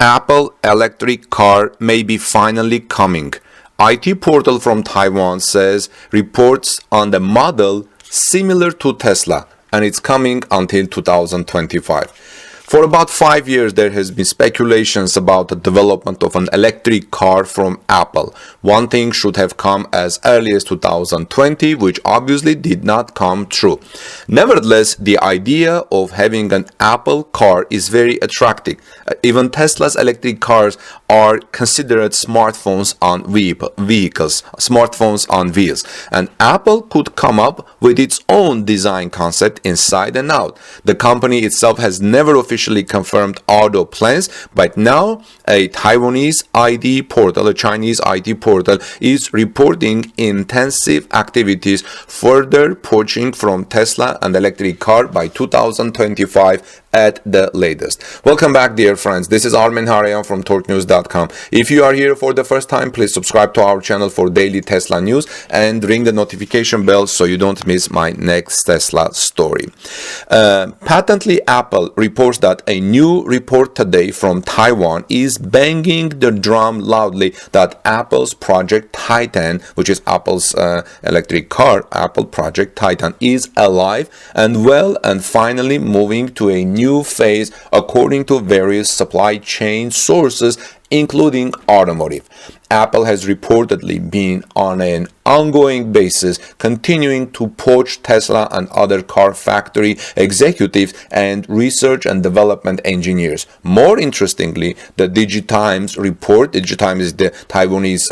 Apple electric car may be finally coming. IT portal from Taiwan says reports on the model similar to Tesla, and it's coming until 2025. For about 5 years, there has been speculations about the development of an electric car from Apple. One thing should have come as early as 2020, which obviously did not come true. Nevertheless, the idea of having an Apple car is very attractive. Even Tesla's electric cars are considered smartphones on vehicles, smartphones on wheels. And Apple could come up with its own design concept inside and out. The company itself has never officially confirmed auto plans, but now a Taiwanese ID portal, a Chinese ID portal, is reporting intensive activities further poaching from Tesla and electric car by 2025 at the latest. Welcome back, dear friends. This is Armen Harayan from TorqueNews.com. If you are here for the first time, please subscribe to our channel for daily Tesla news and ring the notification bell so you don't miss my next Tesla story. Patently, Apple reports that a new report today from Taiwan is banging the drum loudly that Apple's Project Titan, which is Apple's electric car, Apple Project Titan, is alive and well and finally moving to a new phase according to various supply chain sources, including automotive. Apple has reportedly been on an ongoing basis continuing to poach Tesla and other car factory executives and research and development engineers. More interestingly, the Digitimes report, Digitimes is the Taiwanese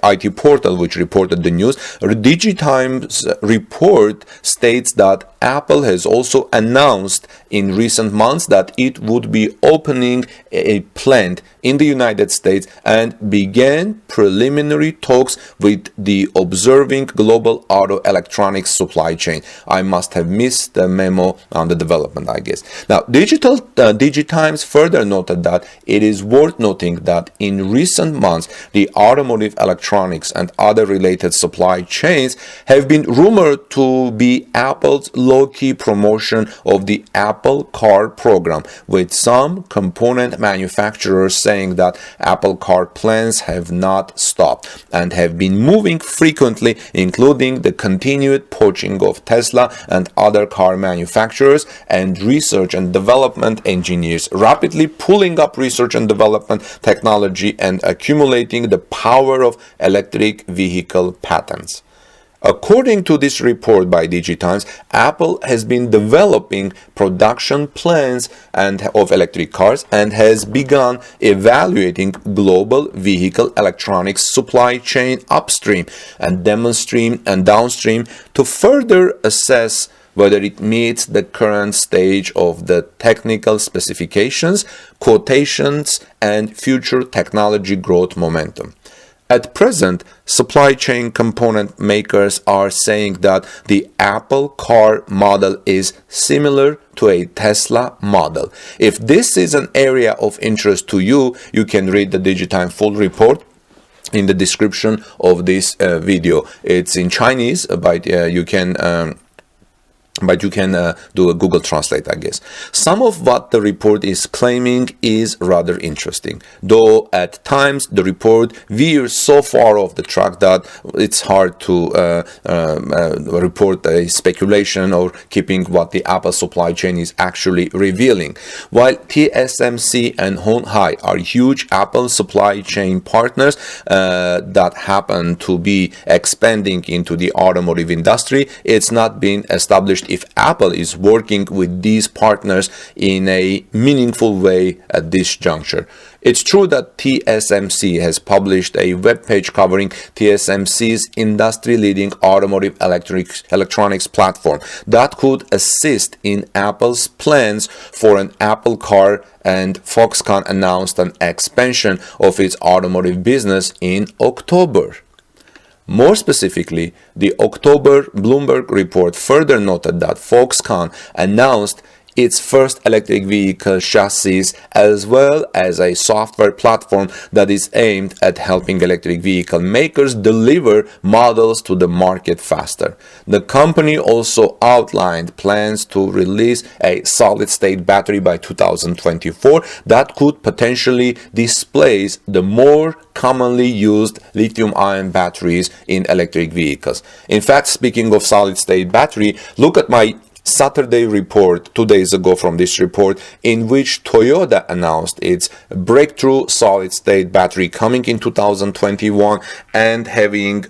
IT portal which reported the news. Digitimes report states that Apple has also announced in recent months that it would be opening a plant in the United States and began preliminary talks with the observing global auto electronics supply chain. I must have missed the memo on the development, I guess. Now, Digitimes further noted that it is worth noting that in recent months, the automotive electronics and other related supply chains have been rumored to be Apple's low-key promotion of the Apple Car program, with some component manufacturers saying that Apple Car plans have not stopped and have been moving frequently, including the continued poaching of Tesla and other car manufacturers and research and development engineers, rapidly pulling up research and development technology and accumulating the power of electric vehicle patents. According to this report by Digitimes, Apple has been developing production plans of electric cars and has begun evaluating global vehicle electronics supply chain upstream and downstream to further assess whether it meets the current stage of the technical specifications, quotations, and future technology growth momentum. At present, supply chain component makers are saying that the Apple car model is similar to a Tesla model. If this is an area of interest to you, you can read the Digitime full report in the description of this video. It's in Chinese, but you can do a Google Translate, I guess. Some of what the report is claiming is rather interesting, though at times the report veers so far off the track that it's hard to report a speculation or keeping what the Apple supply chain is actually revealing. While TSMC and Hon Hai are huge Apple supply chain partners that happen to be expanding into the automotive industry, it's not been established if Apple is working with these partners in a meaningful way at this juncture. It's true that TSMC has published a webpage covering TSMC's industry-leading automotive electronics platform that could assist in Apple's plans for an Apple car, and Foxconn announced an expansion of its automotive business in October. More specifically, the October Bloomberg report further noted that Foxconn announced its first electric vehicle chassis, as well as a software platform that is aimed at helping electric vehicle makers deliver models to the market faster. The company also outlined plans to release a solid-state battery by 2024 that could potentially displace the more commonly used lithium-ion batteries in electric vehicles. In fact, speaking of solid-state battery, look at my Saturday report 2 days ago from this report, in which Toyota announced its breakthrough solid-state battery coming in 2021 and having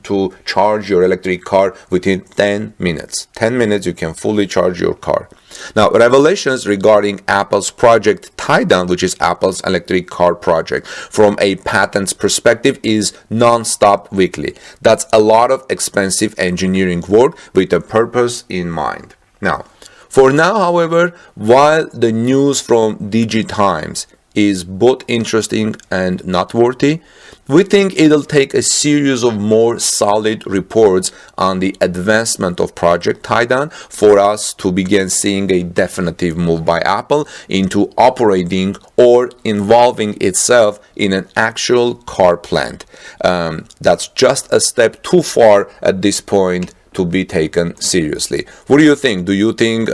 to charge your electric car within 10 minutes. 10 minutes you can fully charge your car. Now, revelations regarding Apple's project Titan, which is Apple's electric car project, from a patents perspective is non-stop weekly. That's a lot of expensive engineering work with a purpose in mind. Now, for now, however, while the news from Digitimes is both interesting and noteworthy, we think it'll take a series of more solid reports on the advancement of Project Titan for us to begin seeing a definitive move by Apple into operating or involving itself in an actual car plant. That's just a step too far at this point to be taken seriously. What do you think? Do you think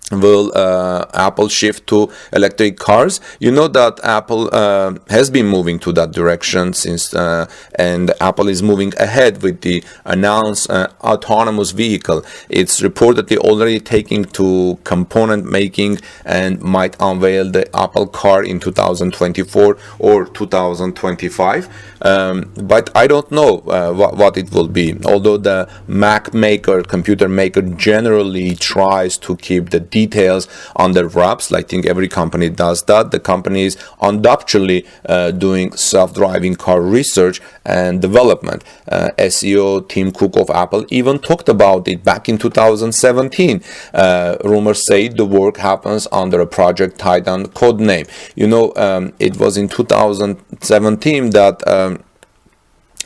will Apple shift to electric cars? You know that Apple has been moving to that direction since, and Apple is moving ahead with the announced autonomous vehicle. It's reportedly already taking to component making and might unveil the Apple car in 2024 or 2025. But I don't know what it will be. Although the Mac maker, computer maker, generally tries to keep the details under wraps. I think every company does that. The company is undoubtedly doing self-driving car research and development. SEO Tim Cook of Apple even talked about it back in 2017. Rumors say the work happens under a Project Titan code name. You know, it was in 2017 that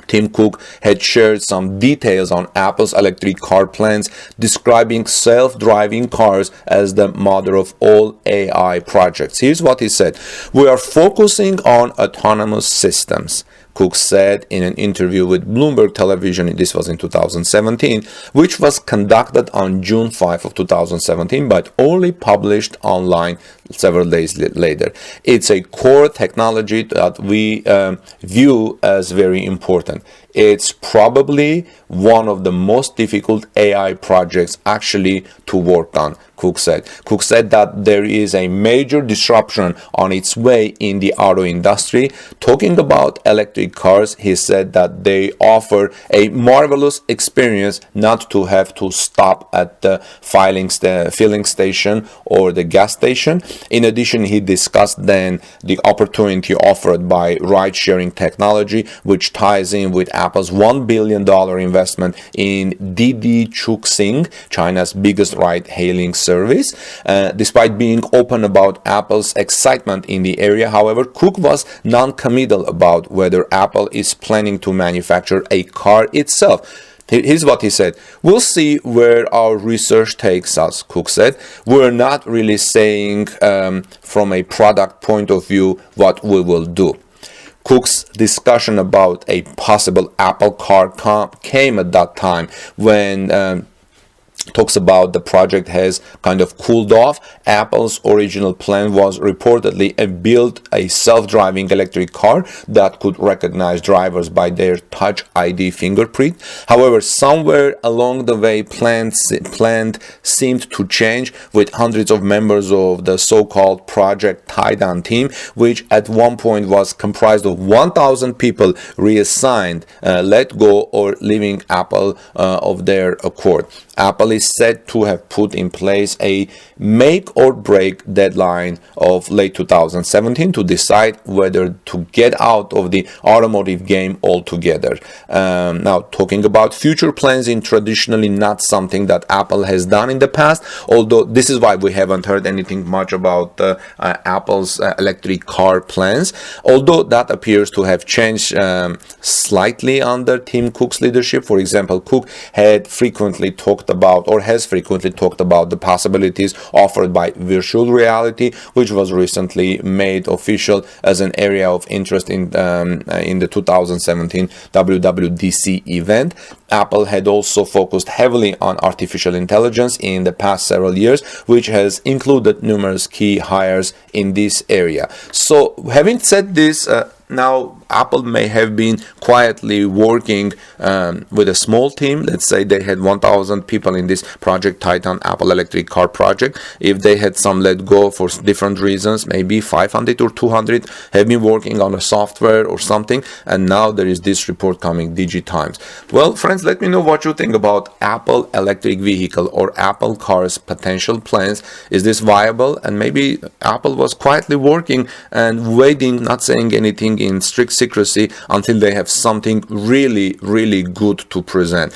Tim Cook had shared some details on Apple's electric car plans, describing self-driving cars as the mother of all AI projects. Here's what he said: "We are focusing on autonomous systems," Cook said in an interview with Bloomberg Television. This was in 2017, which was conducted on June 5 of 2017, but only published online several days later. It's a core technology that we view as very important. It's probably one of the most difficult AI projects actually to work on, Cook said. Cook said that there is a major disruption on its way in the auto industry. Talking about electric cars, he said that they offer a marvelous experience not to have to stop at the filling station or the gas station. In addition, he discussed then the opportunity offered by ride-sharing technology, which ties in with Apple's $1 billion investment in Digitimes, China's biggest ride-hailing service. Despite being open about Apple's excitement in the area, however, Cook was non-committal about whether Apple is planning to manufacture a car itself. Here's what he said: "We'll see where our research takes us," Cook said. "We're not really saying from a product point of view what we will do." Cook's discussion about a possible Apple car came at that time when talks about the project has kind of cooled off. Apple's original plan was reportedly to build a self-driving electric car that could recognize drivers by their Touch ID fingerprint. However, somewhere along the way, plans seemed to change, with hundreds of members of the so-called Project Titan team, which at one point was comprised of 1,000 people, reassigned, let go, or leaving Apple of their accord. Apple is said to have put in place a make or break deadline of late 2017 to decide whether to get out of the automotive game altogether. Now, talking about future plans is traditionally not something that Apple has done in the past, although this is why we haven't heard anything much about Apple's electric car plans, although that appears to have changed slightly under Tim Cook's leadership. For example, Cook had frequently talked about about or has frequently talked about the possibilities offered by virtual reality, which was recently made official as an area of interest in the 2017 WWDC event. Apple had also focused heavily on artificial intelligence in the past several years, which has included numerous key hires in this area. So having said this, now Apple may have been quietly working with a small team. Let's say they had 1,000 people in this Project Titan Apple electric car project. If they had some let go for different reasons, maybe 500 or 200 have been working on a software or something, and now there is this report coming, Digitimes. Well, friends, let me know what you think about Apple electric vehicle or Apple cars potential plans. Is this viable? And maybe Apple was quietly working and waiting, not saying anything in strict secrecy until they have something really, really good to present.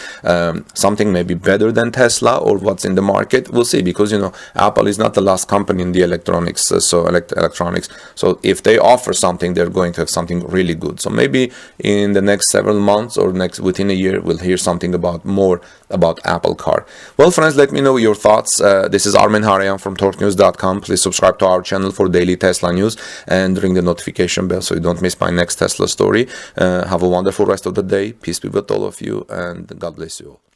Something maybe better than Tesla or what's in the market. We'll see, because Apple is not the last company in the electronics. Electronics. So if they offer something, they're going to have something really good. So maybe in the next several months or within a year, we'll hear something more about Apple car. Well, friends, let me know your thoughts. This is Armen Harayan from TorqueNews.com. Please subscribe to our channel for daily Tesla news and ring the notification bell so you don't miss my next Tesla story. Have a wonderful rest of the day. Peace be with all of you, and God bless you all.